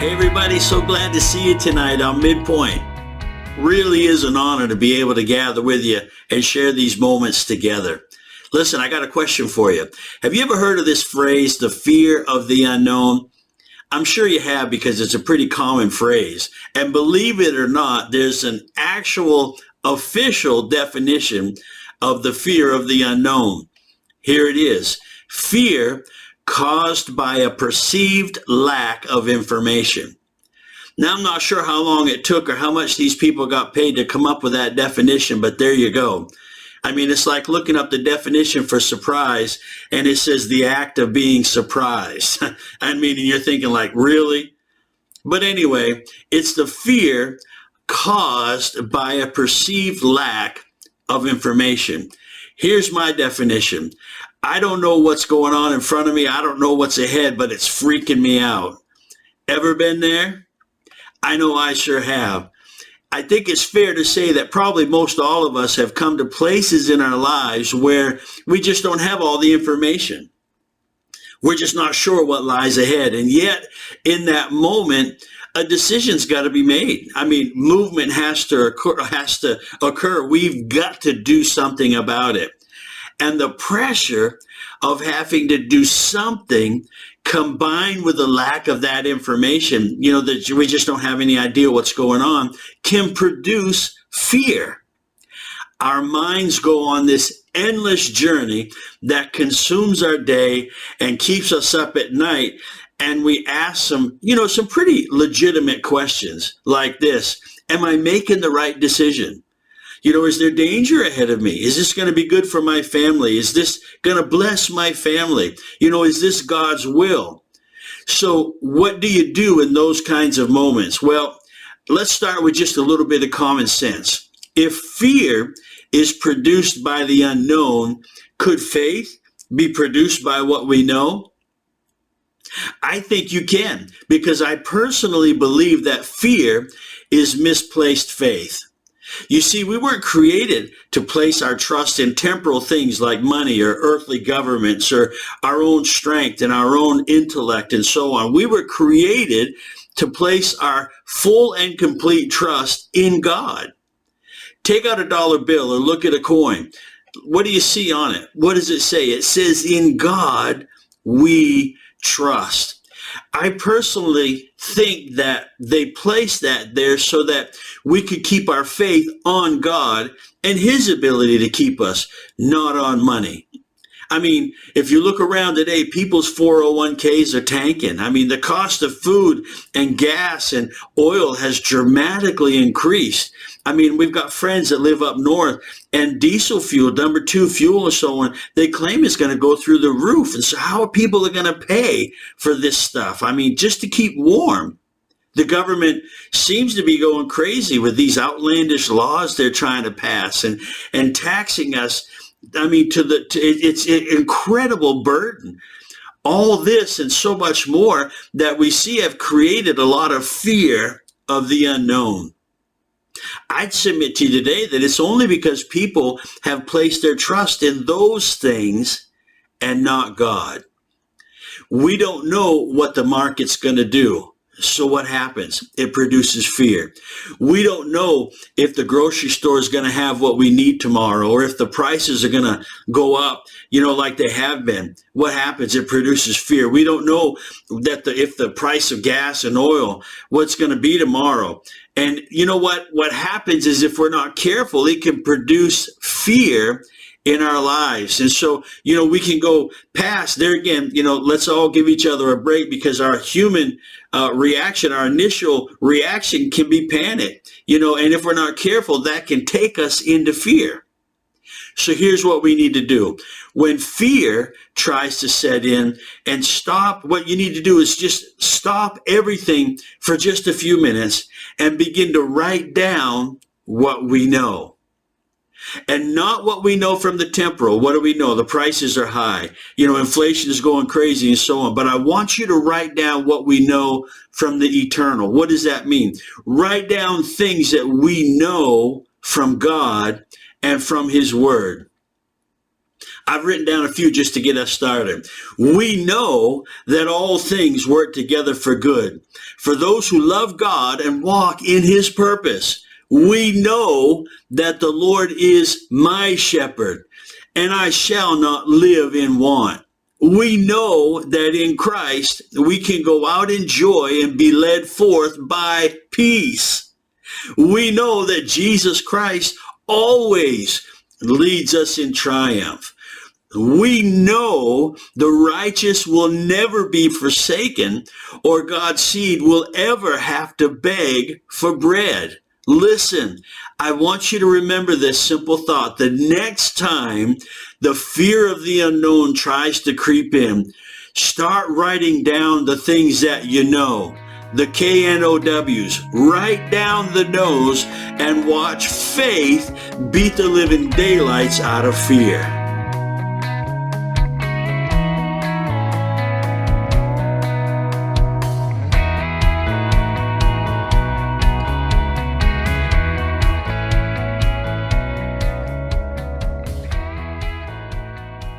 Hey everybody, so glad to see you tonight on Midpoint. Really is an honor to be able to gather with you and share these moments together. Listen, I got a question for you. Have you ever heard of this phrase, the fear of the unknown? I'm sure you have because it's a pretty common phrase. And believe it or not, there's an actual official definition of the fear of the unknown. Here it is. Fear caused by a perceived lack of information. Now, I'm not sure how long it took or how much these people got paid to come up with that definition, but there you go. I mean, it's like looking up the definition for surprise, and it says the act of being surprised. I mean, and you're thinking like, really? But anyway, it's the fear caused by a perceived lack of information. Here's my definition. I don't know what's going on in front of me. I don't know what's ahead, but it's freaking me out. Ever been there? I know I sure have. I think it's fair to say that probably most all of us have come to places in our lives where we just don't have all the information. We're just not sure what lies ahead. And yet, in that moment, a decision's got to be made. I mean, movement has to occur. We've got to do something about it. And the pressure of having to do something combined with the lack of that information, that we just don't have any idea what's going on, can produce fear. Our minds go on this endless journey that consumes our day and keeps us up at night. And we ask some pretty legitimate questions like this. Am I making the right decision? Is there danger ahead of me? Is this going to be good for my family? Is this going to bless my family? Is this God's will? So what do you do in those kinds of moments? Well, let's start with just a little bit of common sense. If fear is produced by the unknown, could faith be produced by what we know? I think you can, because I personally believe that fear is misplaced faith. You see, we weren't created to place our trust in temporal things like money or earthly governments or our own strength and our own intellect and so on. We were created to place our full and complete trust in God. Take out a dollar bill or look at a coin. What do you see on it? What does it say? It says, "In God we trust." I personally think that they placed that there so that we could keep our faith on God and his ability to keep us, not on money. I mean, if you look around today, people's 401ks are tanking. I mean, the cost of food and gas and oil has dramatically increased. I mean, we've got friends that live up north, and diesel fuel, number two fuel and so on, they claim it's going to go through the roof. And so how are people going to pay for this stuff? I mean, just to keep warm. The government seems to be going crazy with these outlandish laws they're trying to pass and taxing us. I mean, it's an incredible burden. All this and so much more that we see have created a lot of fear of the unknown. I'd submit to you today that it's only because people have placed their trust in those things and not God. We don't know what the market's going to do. So what happens? It produces fear. We don't know if the grocery store is going to have what we need tomorrow, or if the prices are going to go up, like they have been. What happens? It produces fear. We don't know that if the price of gas and oil, what's going to be tomorrow. And you know what? What happens is if we're not careful, it can produce fear in our lives. And so, we can go past there again, let's all give each other a break, because our human reaction, our initial reaction can be panic, and if we're not careful, that can take us into fear. So here's what we need to do. When fear tries to set in and stop, what you need to do is just stop everything for just a few minutes and begin to write down what we know. And not what we know from the temporal. What do we know? The prices are high. Inflation is going crazy and so on. But I want you to write down what we know from the eternal. What does that mean? Write down things that we know from God and from his word. I've written down a few just to get us started. We know that all things work together for good, for those who love God and walk in his purpose. We know that the Lord is my shepherd, and I shall not live in want. We know that in Christ we can go out in joy and be led forth by peace. We know that Jesus Christ always leads us in triumph. We know the righteous will never be forsaken, or God's seed will ever have to beg for bread. Listen, I want you to remember this simple thought. The next time the fear of the unknown tries to creep in, start writing down the things that you know, the KNOWs. Write down the knows and watch faith beat the living daylights out of fear.